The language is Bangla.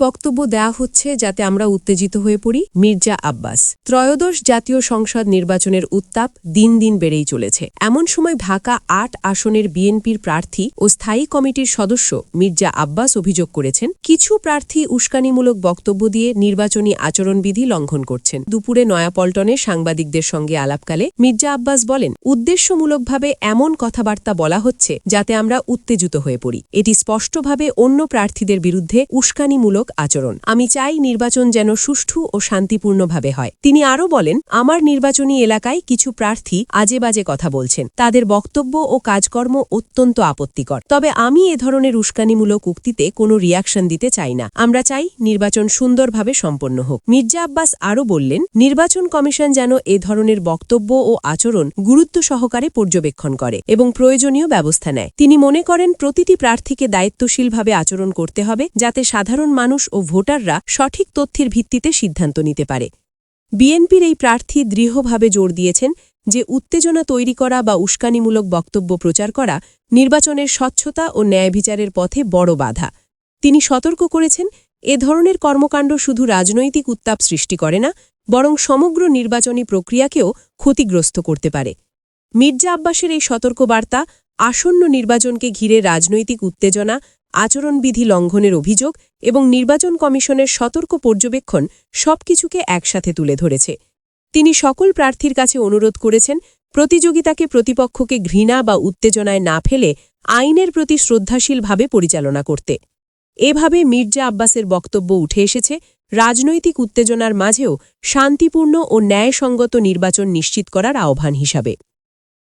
বক্তব্য দেয়া হচ্ছে যাতে আমরা উত্তেজিত হয়ে পড়ি। মির্জা আব্বাস। ত্রয়োদশ জাতীয় সংসদ নির্বাচনের উত্তাপ দিন দিন বেড়েই চলেছে। এমন সময় ঢাকা ৮ আসনের বিএনপির প্রার্থী ও স্থায়ী কমিটির সদস্য মির্জা আব্বাস অভিযোগ করেছেন, কিছু প্রার্থী উস্কানিমূলক বক্তব্য দিয়ে নির্বাচনী আচরণবিধি লঙ্ঘন করছেন। দুপুরে নয়াপল্টনে সাংবাদিকদের সঙ্গে আলাপকালে মির্জা আব্বাস বলেন, উদ্দেশ্যমূলকভাবে এমন কথাবার্তা বলা হচ্ছে যাতে আমরা উত্তেজিত হয়ে পড়ি। এটি স্পষ্টভাবে অন্য প্রার্থীদের বিরুদ্ধে উস্কানিমূলক আচরণ। আমি চাই নির্বাচন যেন সুষ্ঠু ও শান্তিপূর্ণভাবে হয়। তিনি আরও বলেন, আমার নির্বাচনী এলাকায় কিছু প্রার্থী আজে বাজে কথা বলছেন। তাদের বক্তব্য ও কাজকর্ম অত্যন্ত আপত্তিকর। তবে আমি এ ধরনের উস্কানিমূলক উক্তিতে কোনো রিয়াকশন দিতে চাই না। আমরা চাই নির্বাচন সুন্দরভাবে সম্পন্ন হোক। মির্জা আব্বাস আরও বললেন, নির্বাচন কমিশন যেন এ ধরনের বক্তব্য ও আচরণ গুরুত্ব সহকারে পর্যবেক্ষণ করে এবং প্রয়োজনীয় ব্যবস্থা নেয়। তিনি মনে করেন, প্রতিটি প্রার্থীকে দায়িত্বশীলভাবে আচরণ করতে হবে যাতে সাধারণ মানুষ ও ভোটাররা সঠিক তথ্যের ভিত্তিতে সিদ্ধান্ত নিতে পারে। বিএনপির এই প্রার্থী দৃঢ়ভাবে জোর দিয়েছেন যে উত্তেজনা তৈরি করা বা উস্কানিমূলক বক্তব্য প্রচার করা নির্বাচনের স্বচ্ছতা ও ন্যায় বিচারের পথে বড় বাধা। তিনি সতর্ক করেছেন, এ ধরনের কর্মকাণ্ড শুধু রাজনৈতিক উত্তাপ সৃষ্টি করে না, বরং সমগ্র নির্বাচনী প্রক্রিয়াকেও ক্ষতিগ্রস্ত করতে পারে। মির্জা আব্বাসের এই সতর্কবার্তা আসন্ন নির্বাচনকে ঘিরে রাজনৈতিক উত্তেজনা, আচরণবিধি লঙ্ঘনের অভিযোগ এবং নির্বাচন কমিশনের সতর্ক পর্যবেক্ষণ সবকিছুকে একসাথে তুলে ধরেছে। তিনি সকল প্রার্থীর কাছে অনুরোধ করেছেন, প্রতিযোগিতাকে প্রতিপক্ষকে ঘৃণা বা উত্তেজনায় না ফেলে আইনের প্রতি শ্রদ্ধাশীলভাবে পরিচালনা করতে। এভাবে মির্জা আব্বাসের বক্তব্য উঠে এসেছে রাজনৈতিক উত্তেজনার মাঝেও শান্তিপূর্ণ ও ন্যায়সঙ্গত নির্বাচন নিশ্চিত করার আহ্বান হিসাবে।